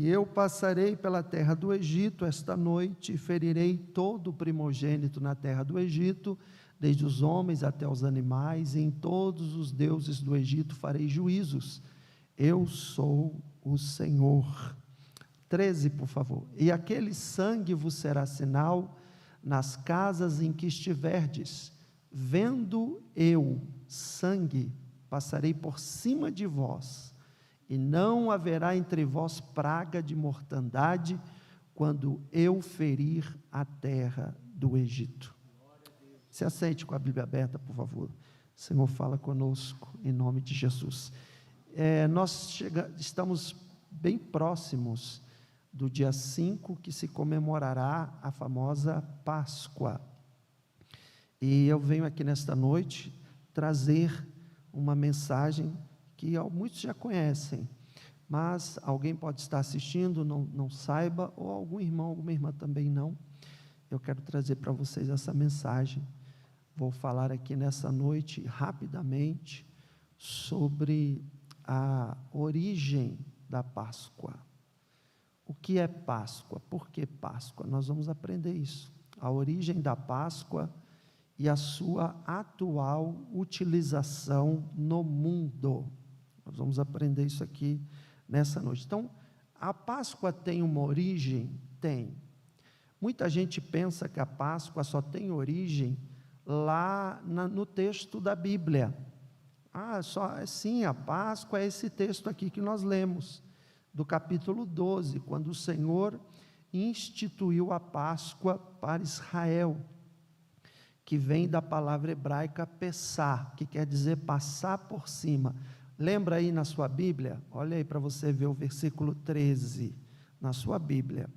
E eu passarei pela terra do Egito esta noite, e ferirei todo o primogênito na terra do Egito, desde os homens até os animais, e em todos os deuses do Egito farei juízos. Eu sou o Senhor. 13, por favor. E aquele sangue vos será sinal nas casas em que estiverdes. Vendo eu sangue, passarei por cima de vós, e não haverá entre vós praga de mortandade, quando eu ferir a terra do Egito. Se assente com a Bíblia aberta, por favor. O Senhor fala conosco, em nome de Jesus. Estamos bem próximos do dia 5, que se comemorará a famosa Páscoa. E eu venho aqui nesta noite trazer uma mensagem que muitos já conhecem, mas alguém pode estar assistindo, não saiba, ou algum irmão, alguma irmã também não. Eu quero trazer para vocês essa mensagem. Vou falar aqui nessa noite, rapidamente, sobre a origem da Páscoa. O que é Páscoa? Por que Páscoa? Nós vamos aprender isso. A origem da Páscoa e a sua atual utilização no mundo. Nós vamos aprender isso aqui nessa noite. Então, a Páscoa tem uma origem? Tem. Muita gente pensa que a Páscoa só tem origem lá no texto da Bíblia. Sim, a Páscoa é esse texto aqui que nós lemos, do capítulo 12, quando o Senhor instituiu a Páscoa para Israel, que vem da palavra hebraica Pessah, que quer dizer passar por cima. Lembra aí na sua Bíblia? Olha aí para você ver o versículo 13, na sua Bíblia.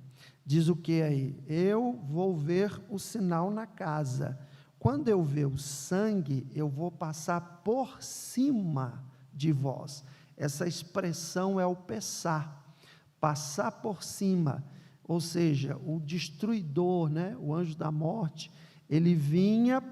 Diz o que aí? Eu vou ver o sinal na casa. Quando eu ver o sangue, eu vou passar por cima de vós. Essa expressão é o Pessah, passar por cima. Ou seja, o destruidor, o anjo da morte, ele vinha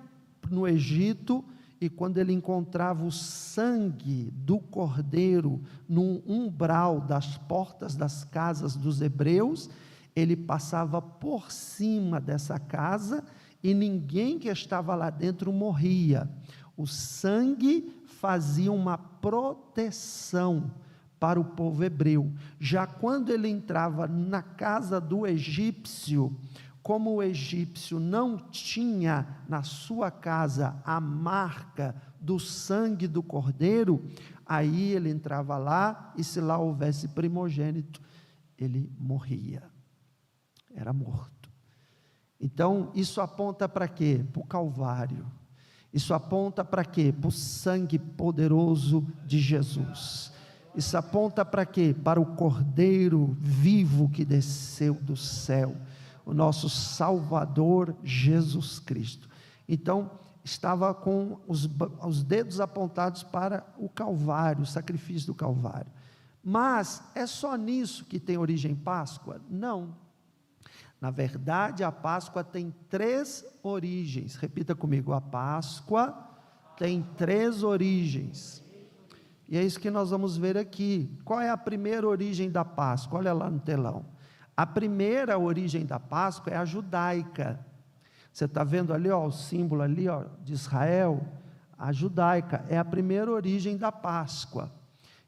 no Egito, e quando ele encontrava o sangue do cordeiro no umbral das portas das casas dos hebreus, ele passava por cima dessa casa, e ninguém que estava lá dentro morria. O sangue fazia uma proteção para o povo hebreu. Já quando ele entrava na casa do egípcio, como o egípcio não tinha na sua casa a marca do sangue do cordeiro, aí ele entrava lá, e se lá houvesse primogênito, ele morria, era morto. Então, isso aponta para quê? Para o Calvário. Isso aponta para quê? Para o sangue poderoso de Jesus. Isso aponta para quê? Para o Cordeiro vivo que desceu do céu, o nosso Salvador Jesus Cristo. Então, estava com os dedos apontados para o Calvário, o sacrifício do Calvário. Mas é só nisso que tem origem Páscoa? Não. Na verdade, a Páscoa tem 3 origens. Repita comigo: a Páscoa tem 3 origens. E é isso que nós vamos ver aqui. Qual é a primeira origem da Páscoa? Olha lá no telão. A primeira origem da Páscoa é a judaica. Você está vendo ali, o símbolo ali, de Israel? A judaica é a primeira origem da Páscoa,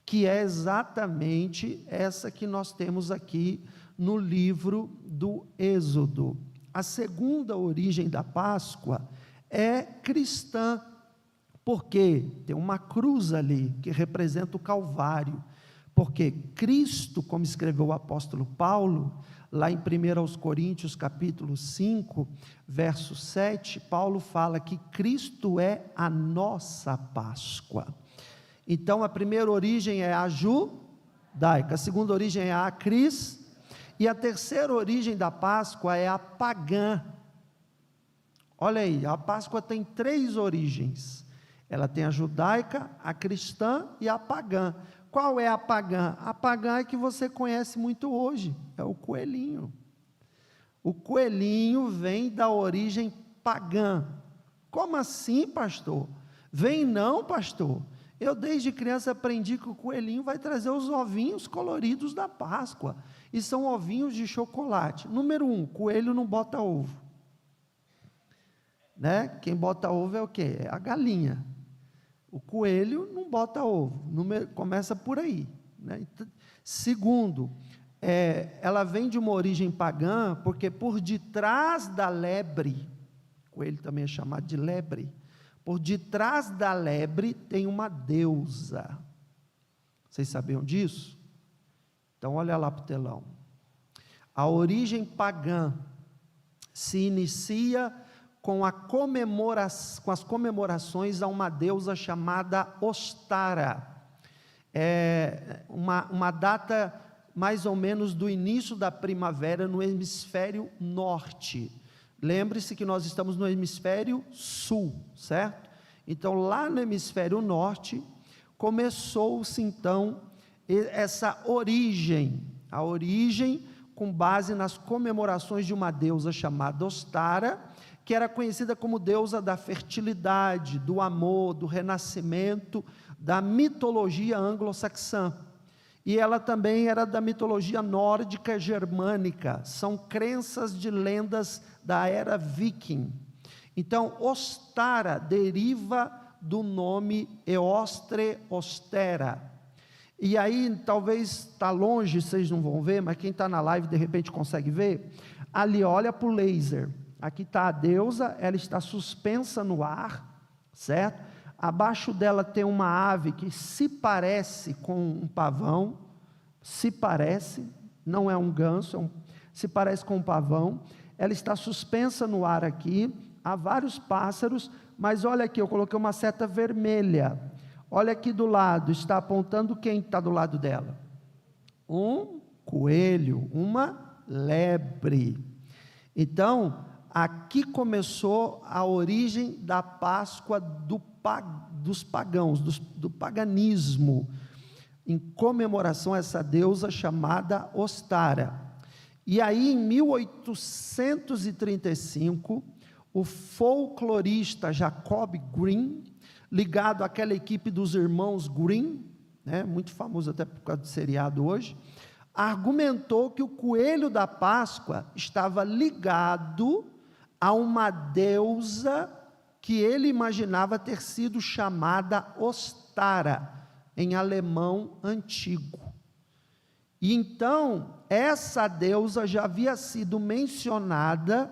que é exatamente essa que nós temos aqui no livro do Êxodo. A segunda origem da Páscoa é cristã, porque tem uma cruz ali que representa o Calvário. Porque Cristo, como escreveu o apóstolo Paulo, lá em 1 Coríntios capítulo 5, verso 7, Paulo fala que Cristo é a nossa Páscoa. Então a primeira origem é a judaica, a segunda origem é a cristã, e a terceira origem da Páscoa é a pagã. Olha aí, a Páscoa tem 3 origens. Ela tem a judaica, a cristã e a pagã. Qual é a pagã? A pagã é que você conhece muito hoje, é o coelhinho. O coelhinho vem da origem pagã. Como assim, pastor? Vem não, pastor. Eu desde criança aprendi que o coelhinho vai trazer os ovinhos coloridos da Páscoa, e são ovinhos de chocolate. Número 1, coelho não bota ovo, né? Quem bota ovo é o quê? É a galinha. O coelho não bota ovo, começa por aí, né? Segundo, ela vem de uma origem pagã, porque por detrás da lebre, coelho também é chamado de lebre, por detrás da lebre tem uma deusa. Vocês sabiam disso? Então olha lá para o telão. A origem pagã se inicia com as comemorações a uma deusa chamada Ostara. É uma data mais ou menos do início da primavera no hemisfério norte. Lembre-se que nós estamos no hemisfério sul, certo? Então, lá no hemisfério norte, começou-se então essa origem, a origem com base nas comemorações de uma deusa chamada Ostara, que era conhecida como deusa da fertilidade, do amor, do renascimento, da mitologia anglo-saxã. E ela também era da mitologia nórdica germânica, são crenças de lendas da era viking. Então, Ostara deriva do nome Eostre Ostera. E aí, talvez está longe, vocês não vão ver, mas quem está na live de repente consegue ver. Ali, olha para o laser. Aqui está a deusa, ela está suspensa no ar, certo? Abaixo dela tem uma ave que se parece com um pavão, se parece, não é um ganso, se parece com um pavão. Ela está suspensa no ar aqui, há vários pássaros, mas olha aqui, eu coloquei uma seta vermelha. Olha aqui do lado, está apontando quem está do lado dela? Um coelho, uma lebre. Então, aqui começou a origem da Páscoa dos pagãos, do paganismo, em comemoração a essa deusa chamada Ostara. E aí, em 1835, o folclorista Jacob Grimm, ligado àquela equipe dos irmãos Grimm, né, muito famoso até por causa do seriado hoje, argumentou que o coelho da Páscoa estava ligado a uma deusa que ele imaginava ter sido chamada Ostara, em alemão antigo. E então, essa deusa já havia sido mencionada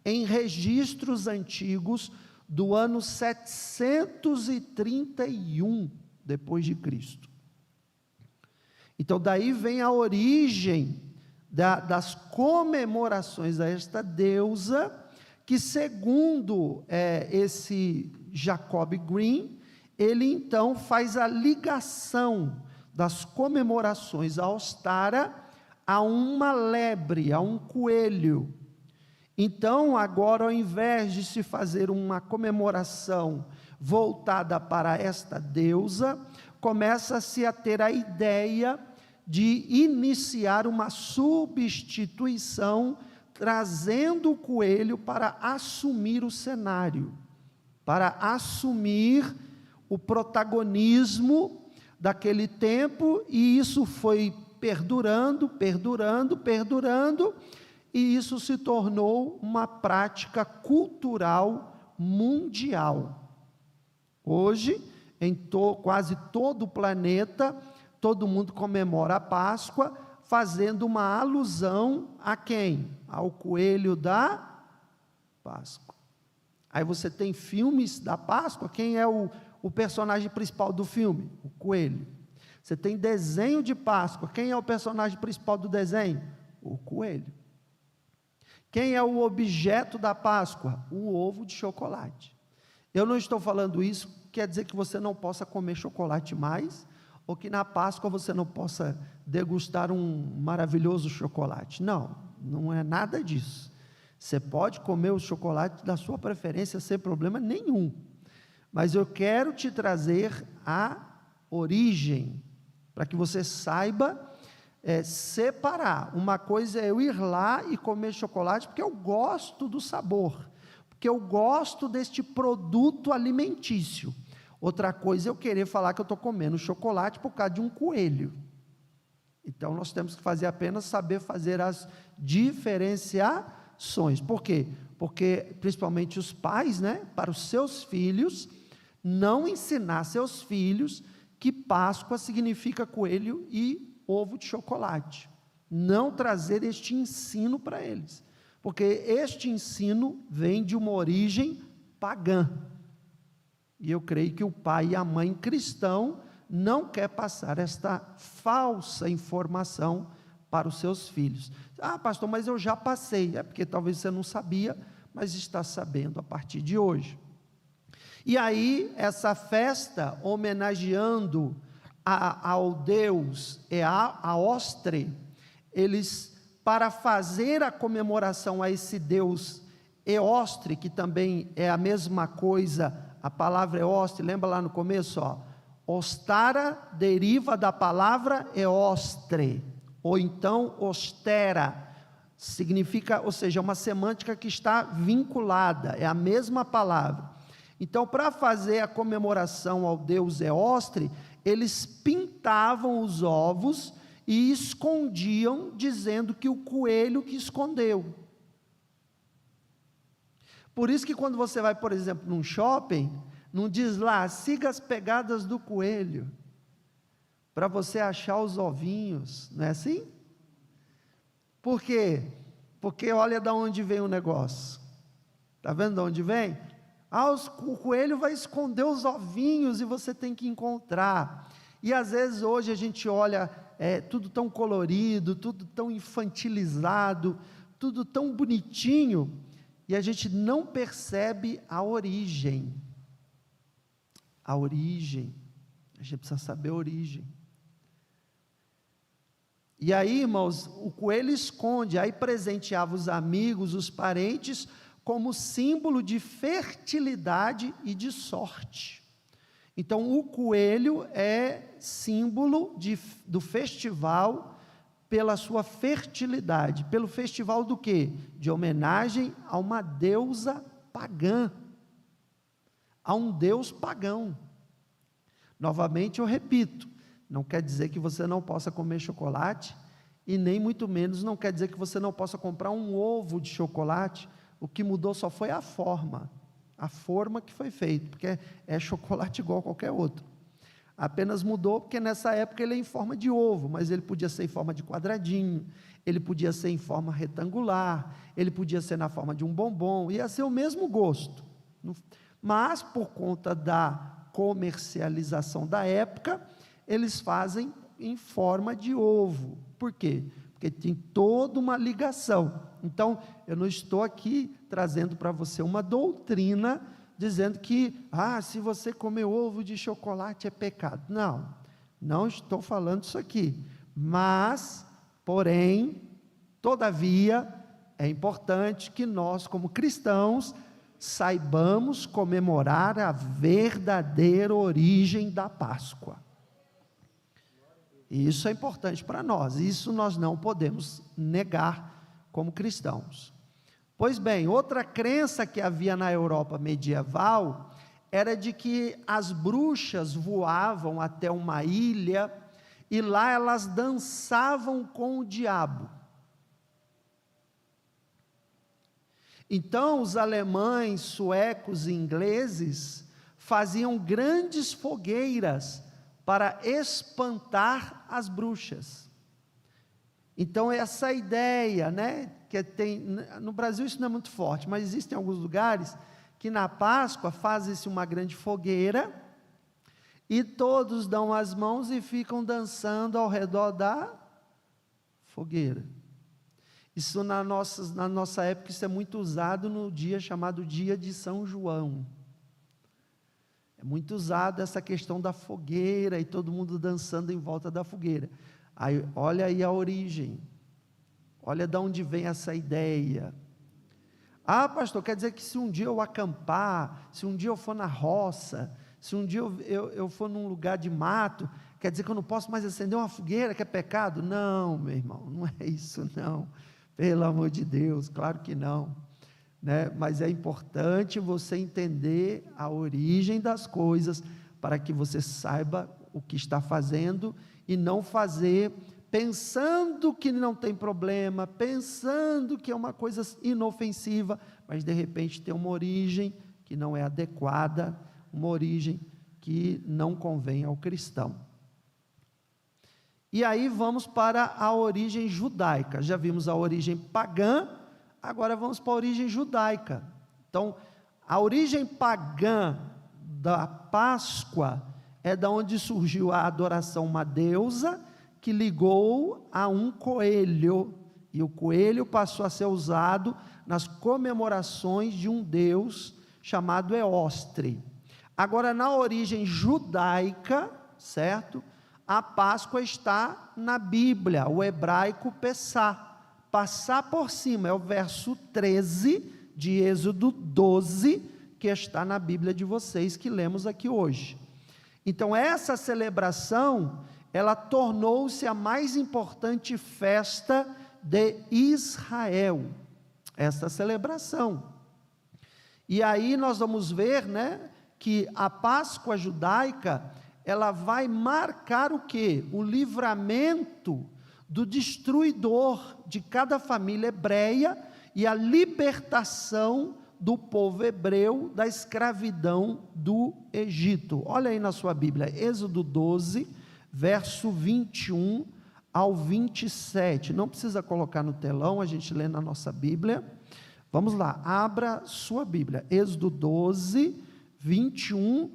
em registros antigos do ano 731 depois de Cristo. Então, daí vem a origem das comemorações a esta deusa, que segundo esse Jacob Grimm, ele então faz a ligação das comemorações a Ostara a uma lebre, a um coelho. Então, agora, ao invés de se fazer uma comemoração voltada para esta deusa, começa-se a ter a ideia de iniciar uma substituição, trazendo o coelho para assumir o cenário, para assumir o protagonismo daquele tempo, e isso foi perdurando, e isso se tornou uma prática cultural mundial. Hoje, em quase todo o planeta, todo mundo comemora a Páscoa, fazendo uma alusão a quem? Ao coelho da Páscoa. Aí você tem filmes da Páscoa, quem é o personagem principal do filme? O coelho. Você tem desenho de Páscoa, quem é o personagem principal do desenho? O coelho. Quem é o objeto da Páscoa? O ovo de chocolate. Eu não estou falando isso, quer dizer que você não possa comer chocolate mais, ou que na Páscoa você não possa degustar um maravilhoso chocolate. Não, não é nada disso. Você pode comer o chocolate da sua preferência sem problema nenhum. Mas eu quero te trazer a origem, para que você saiba separar. Uma coisa é eu ir lá e comer chocolate porque eu gosto do sabor, porque eu gosto deste produto alimentício. Outra coisa é eu querer falar que eu estou comendo chocolate por causa de um coelho. Então, nós temos que apenas saber fazer as diferenciações. Por quê? Porque, principalmente os pais, para os seus filhos, não ensinar seus filhos que Páscoa significa coelho e ovo de chocolate. Não trazer este ensino para eles. Porque este ensino vem de uma origem pagã. E eu creio que o pai e a mãe cristão não quer passar esta falsa informação para os seus filhos. Pastor, mas eu já passei. É porque talvez você não sabia, mas está sabendo a partir de hoje. E aí, essa festa, homenageando ao Deus Eostre, eles, para fazer a comemoração a esse Deus Eostre, que também é a mesma coisa, a palavra Eostre, lembra lá no começo, Ostara deriva da palavra Eostre, ou então Ostera, significa, ou seja, uma semântica que está vinculada, é a mesma palavra. Então, para fazer a comemoração ao Deus Eostre, eles pintavam os ovos e escondiam, dizendo que o coelho que escondeu. Por isso que quando você vai, por exemplo, num shopping, não diz lá, siga as pegadas do coelho, para você achar os ovinhos, não é assim? Por quê? Porque olha de onde vem o negócio, está vendo de onde vem? O coelho vai esconder os ovinhos e você tem que encontrar. E às vezes hoje a gente olha, tudo tão colorido, tudo tão infantilizado, tudo tão bonitinho, e a gente não percebe a origem. A origem, a gente precisa saber a origem. E aí, irmãos, o coelho esconde, aí presenteava os amigos, os parentes, como símbolo de fertilidade e de sorte. Então, o coelho é símbolo do festival pela sua fertilidade. Pelo festival do quê? De homenagem a uma deusa pagã, a um deus pagão. Novamente eu repito, não quer dizer que você não possa comer chocolate, e nem muito menos não quer dizer que você não possa comprar um ovo de chocolate. O que mudou só foi a forma que foi feita, porque é chocolate igual a qualquer outro. Apenas mudou porque nessa época ele é em forma de ovo, mas ele podia ser em forma de quadradinho, ele podia ser em forma retangular, ele podia ser na forma de um bombom, ia ser o mesmo gosto. Mas por conta da comercialização da época, eles fazem em forma de ovo. Por quê? Porque tem toda uma ligação. Então, eu não estou aqui trazendo para você uma doutrina dizendo que, se você comer ovo de chocolate é pecado. Não, não estou falando isso aqui. Mas, porém, todavia, é importante que nós, como cristãos, saibamos comemorar a verdadeira origem da Páscoa. E isso é importante para nós, isso nós não podemos negar como cristãos. Pois bem, outra crença que havia na Europa medieval era de que as bruxas voavam até uma ilha e lá elas dançavam com o diabo. Então, os alemães, suecos e ingleses faziam grandes fogueiras para espantar as bruxas. Então, essa ideia, que tem, no Brasil isso não é muito forte, mas existem alguns lugares que na Páscoa faz-se uma grande fogueira e todos dão as mãos e ficam dançando ao redor da fogueira. Isso na nossa época, isso é muito usado no dia chamado dia de São João. É muito usado essa questão da fogueira e todo mundo dançando em volta da fogueira. Aí, olha aí a origem, olha de onde vem essa ideia. Pastor, quer dizer que se um dia eu acampar, se um dia eu for na roça, se um dia eu for num lugar de mato, quer dizer que eu não posso mais acender uma fogueira, que é pecado? Não, meu irmão, não é isso não, pelo amor de Deus, claro que não, mas é importante você entender a origem das coisas, para que você saiba o que está fazendo e não fazer pensando que não tem problema, pensando que é uma coisa inofensiva, mas de repente tem uma origem que não é adequada, uma origem que não convém ao cristão. E aí vamos para a origem judaica. Já vimos a origem pagã, agora vamos para a origem judaica. Então, a origem pagã da Páscoa é da onde surgiu a adoração a uma deusa que ligou a um coelho, e o coelho passou a ser usado nas comemorações de um deus chamado Eostre. Agora, na origem judaica, certo? A Páscoa está na Bíblia, o hebraico Pessá, passar por cima, é o verso 13 de Êxodo 12, que está na Bíblia de vocês, que lemos aqui hoje. Então, essa celebração, ela tornou-se a mais importante festa de Israel, esta celebração. E aí nós vamos ver, que a Páscoa judaica, ela vai marcar o quê? O livramento do destruidor de cada família hebreia e a libertação do povo hebreu da escravidão do Egito. Olha aí na sua Bíblia, Êxodo 12, verso 21 ao 27, não precisa colocar no telão, a gente lê na nossa Bíblia. Vamos lá, abra sua Bíblia, Êxodo 12, 21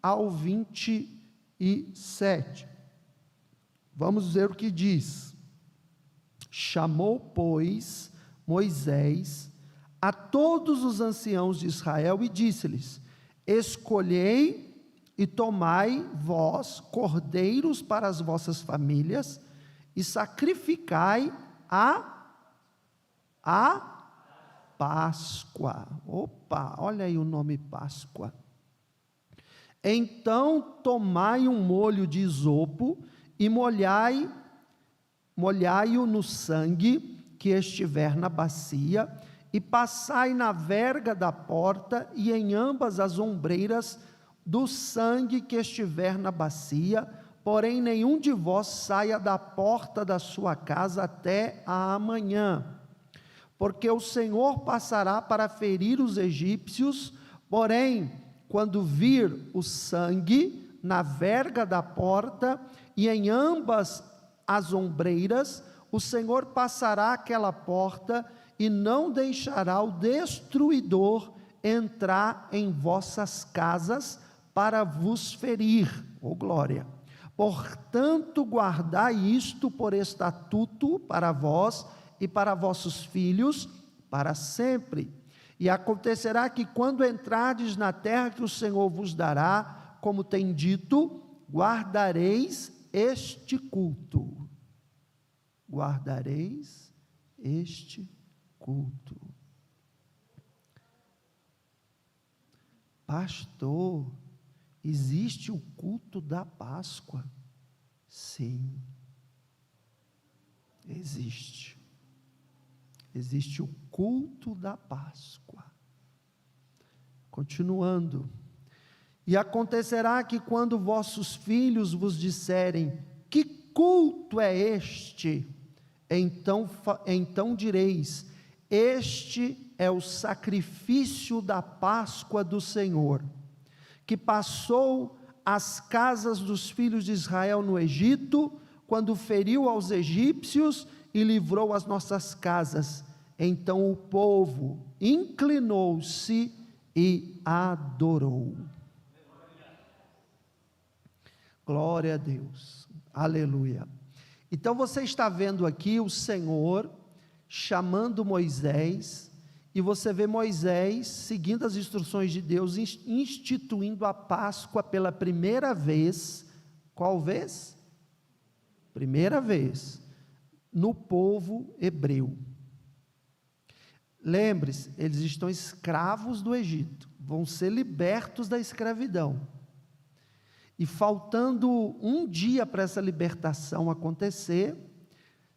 ao 27, vamos ver o que diz. Chamou, pois, Moisés a todos os anciãos de Israel e disse-lhes: escolhei e tomai vós cordeiros para as vossas famílias e sacrificai a Páscoa. Opa, olha aí o nome Páscoa. Então tomai um molho de isopo e molhai-o no sangue que estiver na bacia, e passai na verga da porta e em ambas as ombreiras do sangue que estiver na bacia, porém nenhum de vós saia da porta da sua casa até a amanhã, porque o Senhor passará para ferir os egípcios, porém, quando vir o sangue na verga da porta e em ambas as ombreiras, o Senhor passará aquela porta e não deixará o destruidor entrar em vossas casas para vos ferir. Oh glória! Portanto, guardai isto por estatuto para vós e para vossos filhos para sempre. E acontecerá que quando entrardes na terra que o Senhor vos dará, como tem dito, guardareis este culto. Guardareis este culto. Pastor, existe o culto da Páscoa? Sim, existe. Existe o culto da Páscoa. Continuando. E acontecerá que quando vossos filhos vos disserem: que culto é este? Então direis: este é o sacrifício da Páscoa do Senhor, que passou as casas dos filhos de Israel no Egito, quando feriu aos egípcios e livrou as nossas casas. Então o povo inclinou-se e adorou. Glória a Deus, aleluia. Então você está vendo aqui o Senhor chamando Moisés, e você vê Moisés seguindo as instruções de Deus, instituindo a Páscoa pela primeira vez. Qual vez? Primeira vez no povo hebreu. Lembre-se, eles estão escravos do Egito, vão ser libertos da escravidão, e faltando um dia para essa libertação acontecer,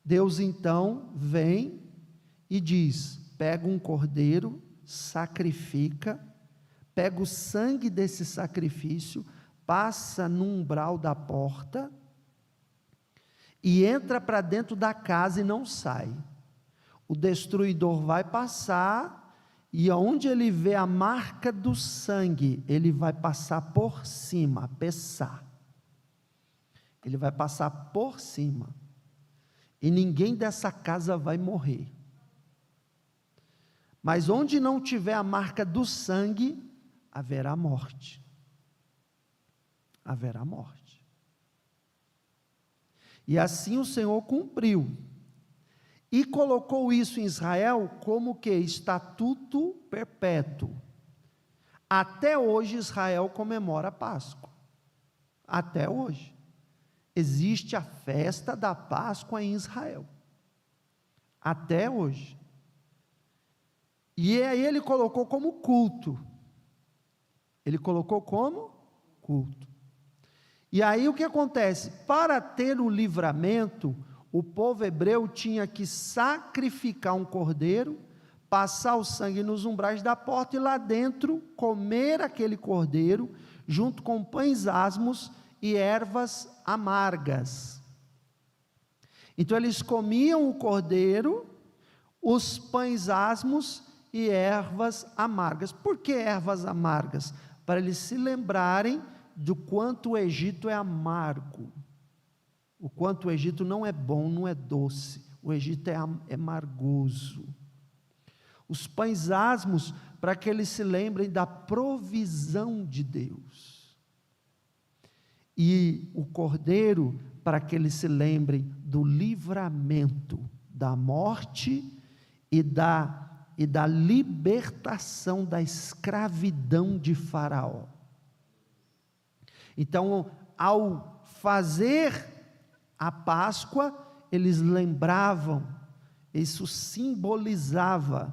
Deus então vem e diz: pega um cordeiro, sacrifica, pega o sangue desse sacrifício, passa no umbral da porta e entra para dentro da casa e não sai. O destruidor vai passar e onde ele vê a marca do sangue, ele vai passar por cima, pesar. Ele vai passar por cima. E ninguém dessa casa vai morrer. Mas onde não tiver a marca do sangue, haverá morte. Haverá morte. E assim o Senhor cumpriu. E colocou isso em Israel como que estatuto perpétuo. Até hoje Israel comemora a Páscoa. Até hoje. Existe a festa da Páscoa em Israel. Até hoje. E aí ele colocou como culto. Ele colocou como culto. E aí o que acontece? Para ter o livramento, o povo hebreu tinha que sacrificar um cordeiro, passar o sangue nos umbrais da porta e lá dentro comer aquele cordeiro, junto com pães asmos e ervas amargas. Então eles comiam o cordeiro, os pães asmos e ervas amargas. Por que ervas amargas? Para eles se lembrarem do quanto o Egito é amargo. O quanto o Egito não é bom, não é doce. O Egito é amargoso. Os pães asmos, para que eles se lembrem da provisão de Deus. E o cordeiro, para que eles se lembrem do livramento da morte e da libertação da escravidão de Faraó. Então, ao fazer a Páscoa, eles lembravam, isso simbolizava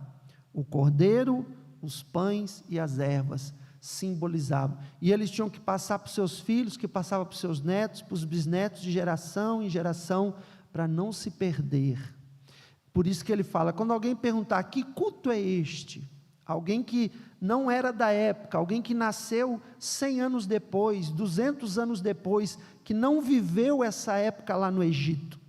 o cordeiro, os pães e as ervas, simbolizavam. E eles tinham que passar para os seus filhos, que passavam para os seus netos, para os bisnetos, de geração em geração, para não se perder. Por isso que ele fala, quando alguém perguntar, que culto é este? Alguém que não era da época, alguém que nasceu 100 anos depois, 200 anos depois, que não viveu essa época lá no Egito.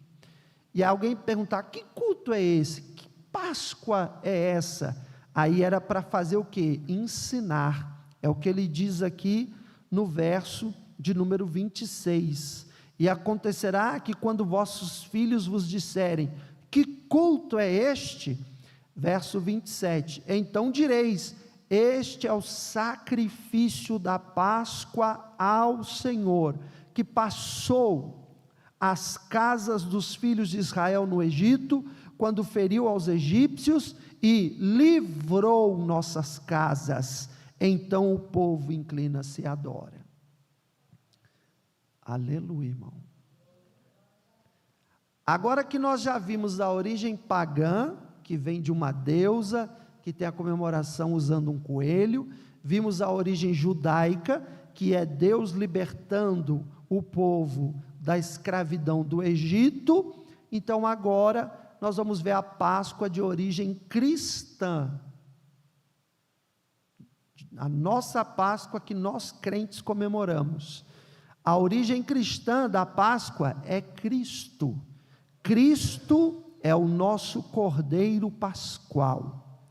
E alguém perguntar, que culto é esse? Que Páscoa é essa? Aí era para fazer o quê? Ensinar. É o que ele diz aqui no verso de número 26. E acontecerá que quando vossos filhos vos disserem, que culto é este? Verso 27, então direis, este é o sacrifício da Páscoa ao Senhor, que passou as casas dos filhos de Israel no Egito, quando feriu aos egípcios e livrou nossas casas. Então o povo inclina-se e adora. Aleluia, irmão. Agora que nós já vimos a origem pagã, que vem de uma deusa, que tem a comemoração usando um coelho, vimos a origem judaica, que é Deus libertando o povo da escravidão do Egito. Então agora nós vamos ver a Páscoa de origem cristã, a nossa Páscoa que nós crentes comemoramos. A origem cristã da Páscoa é Cristo. Cristo é o nosso Cordeiro Pascual.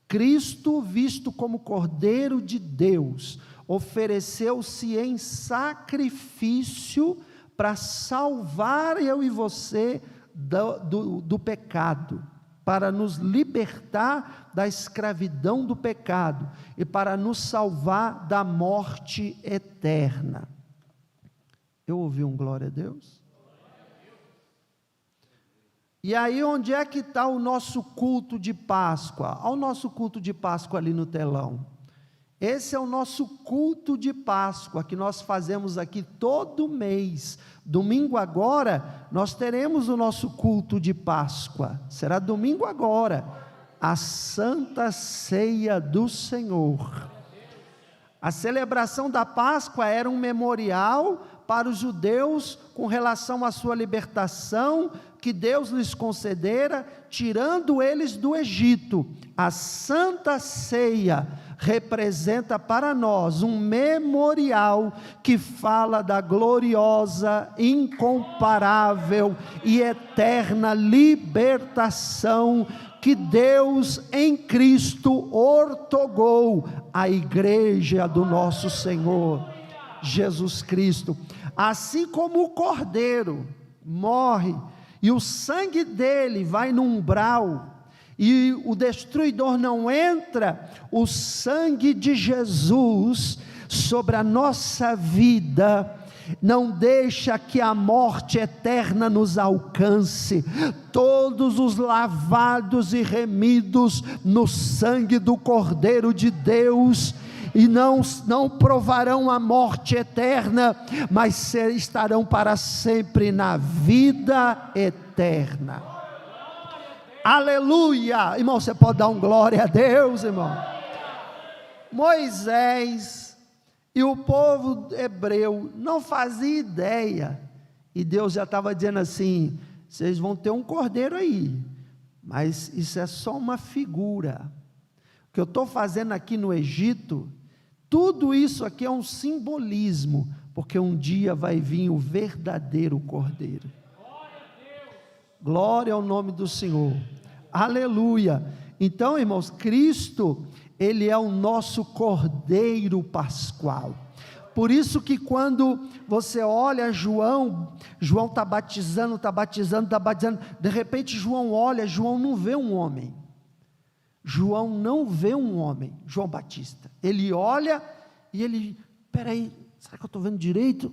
Cristo, visto como Cordeiro de Deus, ofereceu-se em sacrifício para salvar eu e você do pecado, para nos libertar da escravidão do pecado e para nos salvar da morte eterna. Eu ouvi um glória a Deus? E aí onde é que está o nosso culto de Páscoa? Olha o nosso culto de Páscoa ali no telão. Esse é o nosso culto de Páscoa, que nós fazemos aqui todo mês. Domingo agora, nós teremos o nosso culto de Páscoa. Será domingo agora, a Santa Ceia do Senhor. A celebração da Páscoa era um memorial para os judeus com relação à sua libertação, que Deus lhes concedera, tirando eles do Egito. A Santa Ceia representa para nós um memorial que fala da gloriosa, incomparável e eterna libertação que Deus em Cristo ortogou à igreja do nosso Senhor Jesus Cristo. Assim como o cordeiro morre e o sangue dele vai no umbral e o destruidor não entra, o sangue de Jesus sobre a nossa vida não deixa que a morte eterna nos alcance. Todos os lavados e remidos no sangue do Cordeiro de Deus, e não provarão a morte eterna, mas estarão para sempre na vida eterna. Aleluia! Irmão, você pode dar um glória a Deus, irmão? Moisés e o povo hebreu não fazia ideia, e Deus já estava dizendo assim: vocês vão ter um cordeiro aí, mas isso é só uma figura. O que eu estou fazendo aqui no Egito, tudo isso aqui é um simbolismo, porque um dia vai vir o verdadeiro cordeiro. Glória ao nome do Senhor, aleluia. Então, irmãos, Cristo, Ele é o nosso Cordeiro Pascual. Por isso que quando você olha João está batizando, de repente João olha, João não vê um homem, João Batista, ele olha e ele, peraí, será que eu estou vendo direito? O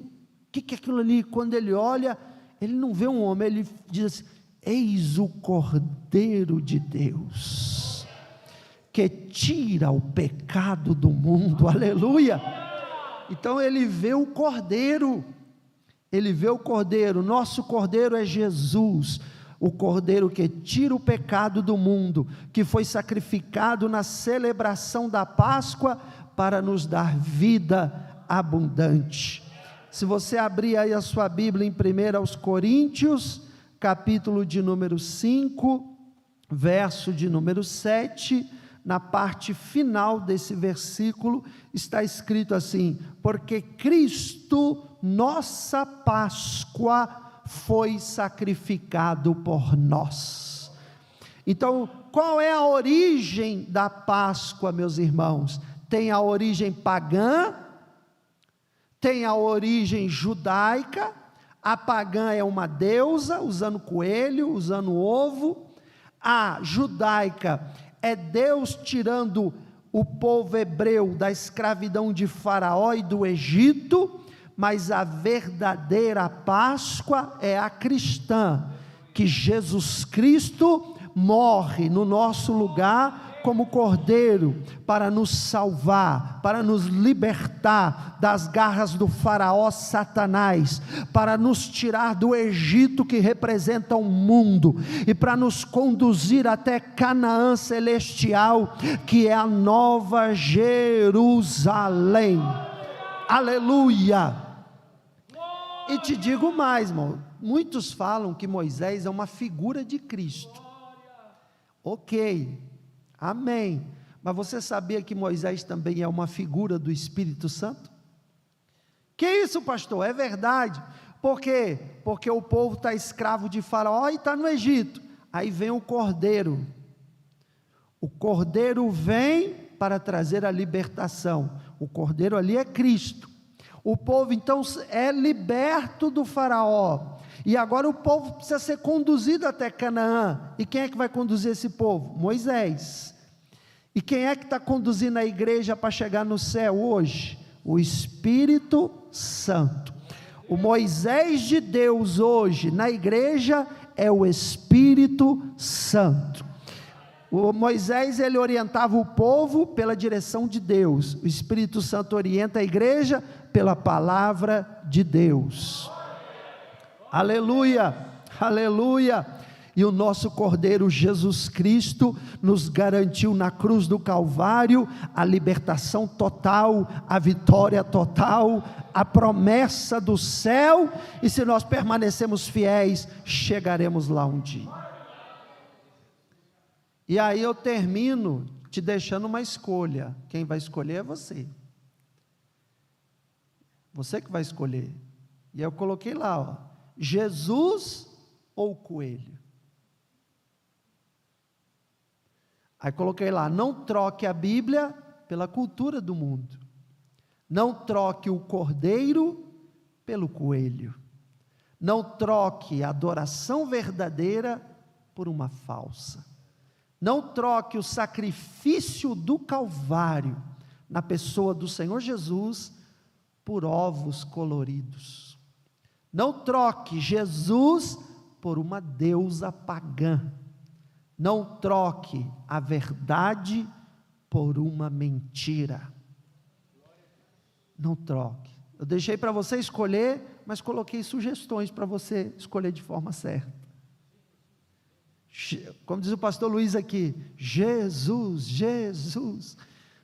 que é aquilo ali? Quando ele olha, ele não vê um homem, ele diz assim: eis o Cordeiro de Deus, que tira o pecado do mundo, aleluia. Então ele vê o Cordeiro, nosso Cordeiro é Jesus, o Cordeiro que tira o pecado do mundo, que foi sacrificado na celebração da Páscoa, para nos dar vida abundante. Se você abrir aí a sua Bíblia em 1 Coríntios, capítulo de número 5, verso de número 7, na parte final desse versículo, está escrito assim: porque Cristo, nossa Páscoa, foi sacrificado por nós. Então, qual é a origem da Páscoa, meus irmãos? Tem a origem pagã, tem a origem judaica. A pagã é uma deusa, usando coelho, usando ovo. A judaica é Deus tirando o povo hebreu da escravidão de Faraó e do Egito. Mas a verdadeira Páscoa é a cristã, que Jesus Cristo morre no nosso lugar como Cordeiro, para nos salvar, para nos libertar das garras do Faraó Satanás, para nos tirar do Egito, que representa o mundo, e para nos conduzir até Canaã celestial, que é a nova Jerusalém. Aleluia! E te digo mais, irmão, muitos falam que Moisés é uma figura de Cristo. Ok, amém, mas você sabia que Moisés também é uma figura do Espírito Santo? Que isso, pastor? É verdade. Por quê? Porque o povo está escravo de Faraó e está no Egito. Aí vem o Cordeiro vem para trazer a libertação. O Cordeiro ali é Cristo. O povo então é liberto do Faraó, e agora o povo precisa ser conduzido até Canaã. E quem é que vai conduzir esse povo? Moisés. E quem é que está conduzindo a igreja para chegar no céu hoje? O Espírito Santo. O Moisés de Deus hoje na igreja é o Espírito Santo. O Moisés, ele orientava o povo pela direção de Deus. O Espírito Santo orienta a igreja pela palavra de Deus. Aleluia, aleluia. e o nosso Cordeiro Jesus Cristo nos garantiu na cruz do Calvário a libertação total, a vitória total, a promessa do céu, e se nós permanecemos fiéis, chegaremos lá um dia. E aí eu termino te deixando uma escolha. Quem vai escolher é você. Você que vai escolher. E eu coloquei lá, ó, Jesus ou coelho. Aí coloquei lá, não troque a Bíblia pela cultura do mundo. Não troque o cordeiro pelo coelho. Não troque a adoração verdadeira por uma falsa. Não troque o sacrifício do Calvário na pessoa do Senhor Jesus por ovos coloridos. Não troque Jesus por uma deusa pagã. Não troque a verdade por uma mentira. Não troque. Eu deixei para você escolher, mas coloquei sugestões para você escolher de forma certa. Como diz o pastor Luiz aqui, Jesus, Jesus.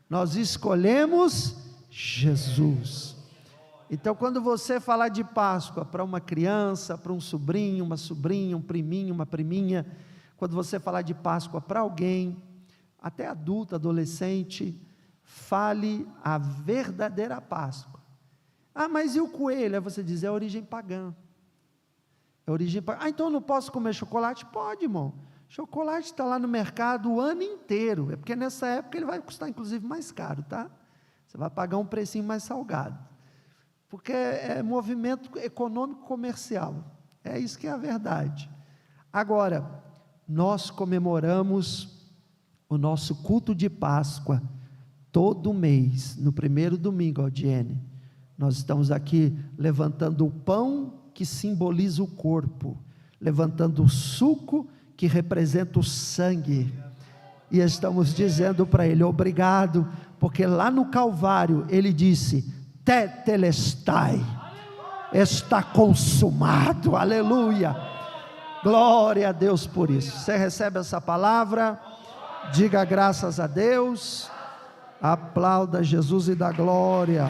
Nós escolhemos Jesus. Então, quando você falar de Páscoa para uma criança, para um sobrinho, uma sobrinha, um priminho, uma priminha, quando você falar de Páscoa para alguém, até adulto, adolescente, fale a verdadeira Páscoa. Ah, mas e o coelho? Aí você diz, é a origem pagã. É a origem pagã. Ah, então eu não posso comer chocolate? Pode, irmão. Chocolate está lá no mercado o ano inteiro. É porque nessa época ele vai custar inclusive mais caro, tá? Você vai pagar um precinho mais salgado. Porque é movimento econômico comercial. É isso que é a verdade. Agora, nós comemoramos o nosso culto de Páscoa todo mês, no primeiro domingo, Audiene. Nós estamos aqui levantando o pão que simboliza o corpo, levantando o suco que representa o sangue, e estamos dizendo para ele, obrigado, porque lá no Calvário, ele disse, tetelestai, está consumado, aleluia, glória a Deus por isso. Você recebe essa palavra, diga graças a Deus, aplauda Jesus e dá glória.